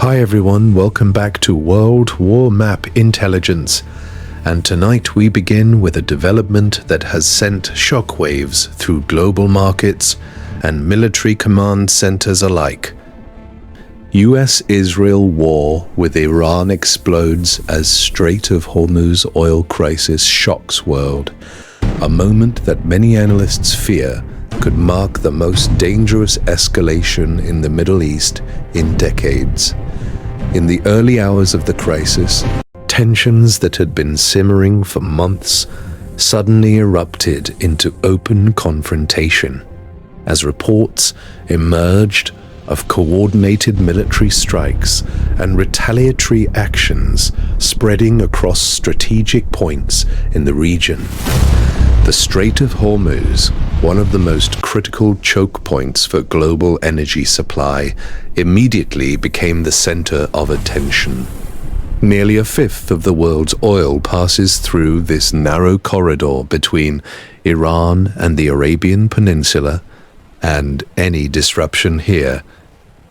Hi everyone, welcome back to World War Map Intelligence. And tonight we begin with a development that has sent shockwaves through global markets and military command centers alike. US-Israel war with Iran explodes as Strait of Hormuz oil crisis shocks world, a moment that many analysts fear could mark the most dangerous escalation in the Middle East in decades. In the early hours of the crisis, tensions that had been simmering for months suddenly erupted into open confrontation as reports emerged of coordinated military strikes and retaliatory actions spreading across strategic points in the region. The Strait of Hormuz, one of the most critical choke points for global energy supply, immediately became the center of attention. Nearly a fifth of the world's oil passes through this narrow corridor between Iran and the Arabian Peninsula, and any disruption here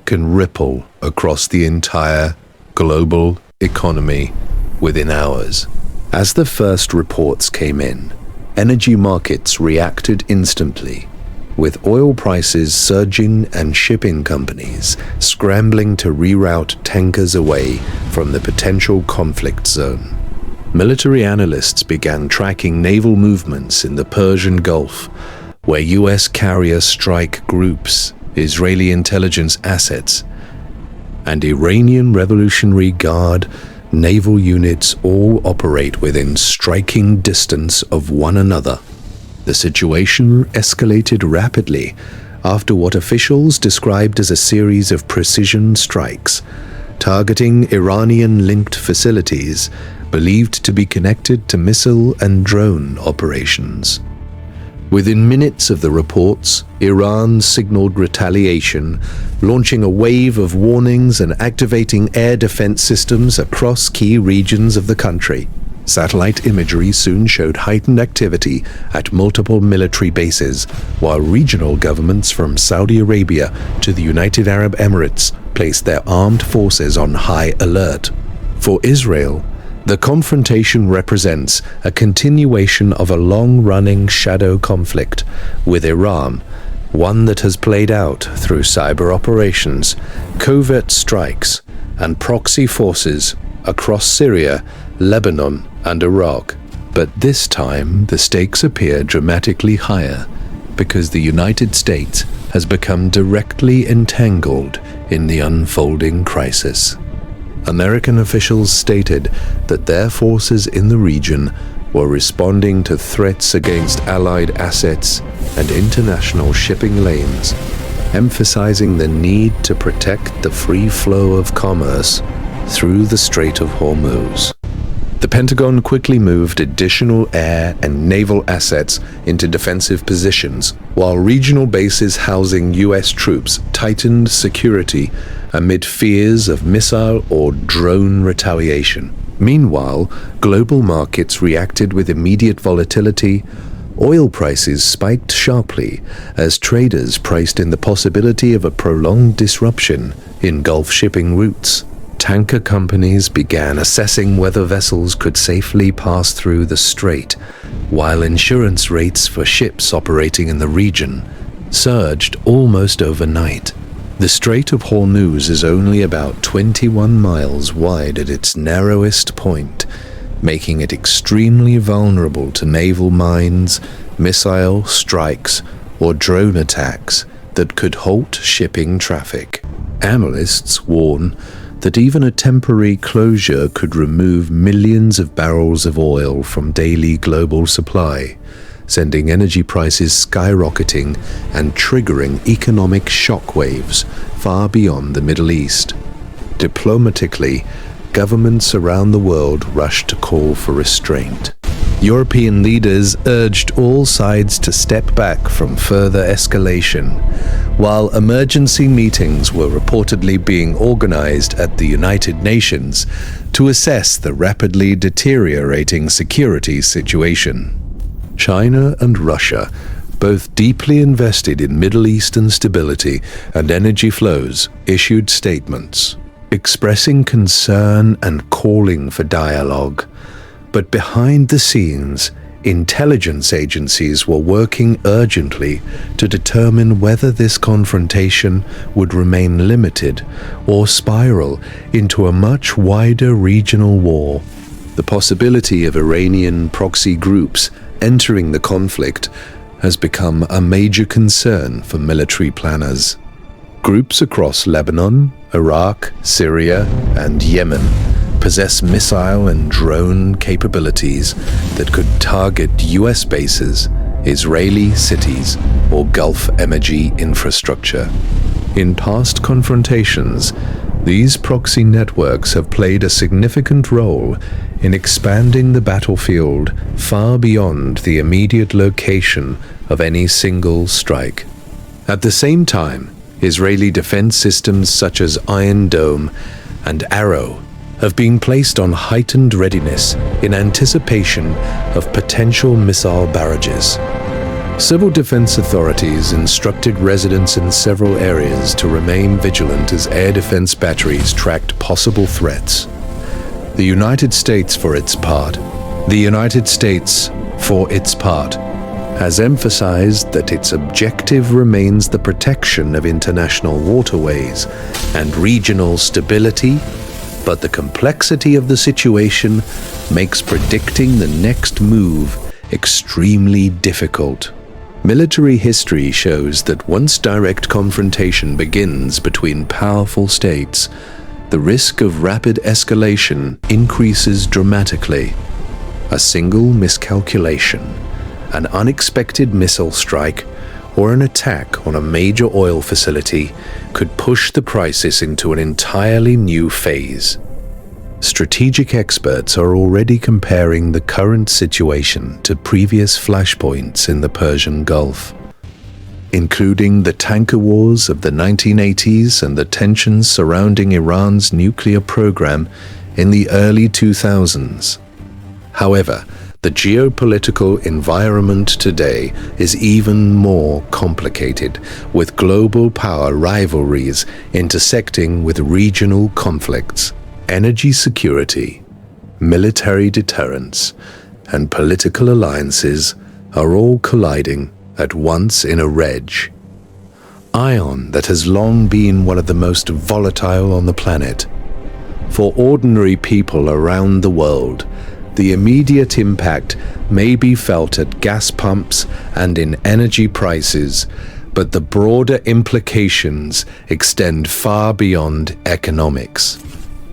can ripple across the entire global economy within hours. As the first reports came in, energy markets reacted instantly, with oil prices surging and shipping companies scrambling to reroute tankers away from the potential conflict zone. Military analysts began tracking naval movements in the Persian Gulf, where US carrier strike groups, Israeli intelligence assets, and Iranian Revolutionary Guard naval units all operate within striking distance of one another. The situation escalated rapidly after what officials described as a series of precision strikes, targeting Iranian-linked facilities believed to be connected to missile and drone operations. Within minutes of the reports, Iran signaled retaliation, launching a wave of warnings and activating air defense systems across key regions of the country. Satellite imagery soon showed heightened activity at multiple military bases, while regional governments from Saudi Arabia to the United Arab Emirates placed their armed forces on high alert. For Israel, the confrontation represents a continuation of a long-running shadow conflict with Iran, one that has played out through cyber operations, covert strikes, and proxy forces across Syria, Lebanon, and Iraq. But this time, the stakes appear dramatically higher because the United States has become directly entangled in the unfolding crisis. American officials stated that their forces in the region were responding to threats against Allied assets and international shipping lanes, emphasizing the need to protect the free flow of commerce through the Strait of Hormuz. The Pentagon quickly moved additional air and naval assets into defensive positions, while regional bases housing U.S. troops tightened security amid fears of missile or drone retaliation. Meanwhile, global markets reacted with immediate volatility. Oil prices spiked sharply as traders priced in the possibility of a prolonged disruption in Gulf shipping routes. Tanker companies began assessing whether vessels could safely pass through the strait, while insurance rates for ships operating in the region surged almost overnight. The Strait of Hormuz is only about 21 miles wide at its narrowest point, making it extremely vulnerable to naval mines, missile strikes, or drone attacks that could halt shipping traffic. Analysts warn that even a temporary closure could remove millions of barrels of oil from daily global supply, sending energy prices skyrocketing and triggering economic shockwaves far beyond the Middle East. Diplomatically, governments around the world rushed to call for restraint. European leaders urged all sides to step back from further escalation, while emergency meetings were reportedly being organized at the United Nations to assess the rapidly deteriorating security situation. China and Russia, both deeply invested in Middle Eastern stability and energy flows, issued statements. expressing concern and calling for dialogue. But behind the scenes, intelligence agencies were working urgently to determine whether this confrontation would remain limited or spiral into a much wider regional war. The possibility of Iranian proxy groups entering the conflict has become a major concern for military planners. Groups across Lebanon, Iraq, Syria, and Yemen possess missile and drone capabilities that could target US bases, Israeli cities, or Gulf energy infrastructure. In past confrontations, these proxy networks have played a significant role in expanding the battlefield far beyond the immediate location of any single strike. At the same time, Israeli defense systems such as Iron Dome and Arrow have been placed on heightened readiness in anticipation of potential missile barrages. Civil defense authorities instructed residents in several areas to remain vigilant as air defense batteries tracked possible threats. The United States, for its part, has emphasized that its objective remains the protection of international waterways and regional stability, but the complexity of the situation makes predicting the next move extremely difficult. Military history shows that once direct confrontation begins between powerful states, the risk of rapid escalation increases dramatically. A single miscalculation, an unexpected missile strike, or an attack on a major oil facility could push the crisis into an entirely new phase. Strategic experts are already comparing the current situation to previous flashpoints in the Persian Gulf, including the tanker wars of the 1980s and the tensions surrounding Iran's nuclear program in the early 2000s. However, the geopolitical environment today is even more complicated, with global power rivalries intersecting with regional conflicts. Energy security, military deterrence, and political alliances are all colliding at once in a wedge. Iron that has long been one of the most volatile on the planet. For ordinary people around the world, the immediate impact may be felt at gas pumps and in energy prices, but the broader implications extend far beyond economics.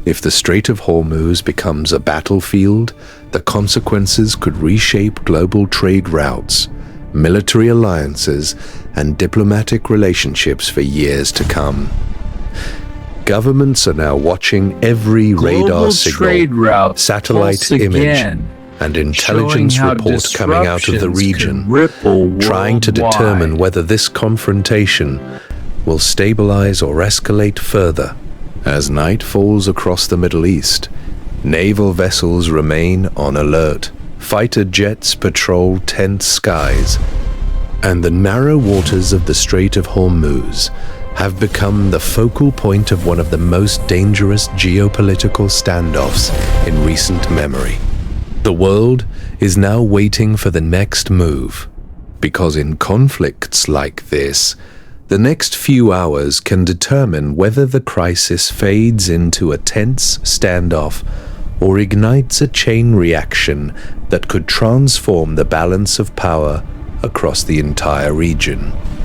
If the Strait of Hormuz becomes a battlefield, the consequences could reshape global trade routes, military alliances, and diplomatic relationships for years to come. Governments are now watching every radar signal, satellite image, and intelligence report coming out of the region, trying to determine whether this confrontation will stabilize or escalate further. As night falls across the Middle East, naval vessels remain on alert, fighter jets patrol tense skies, and the narrow waters of the Strait of Hormuz have become the focal point of one of the most dangerous geopolitical standoffs in recent memory. The world is now waiting for the next move, because in conflicts like this, the next few hours can determine whether the crisis fades into a tense standoff or ignites a chain reaction that could transform the balance of power across the entire region.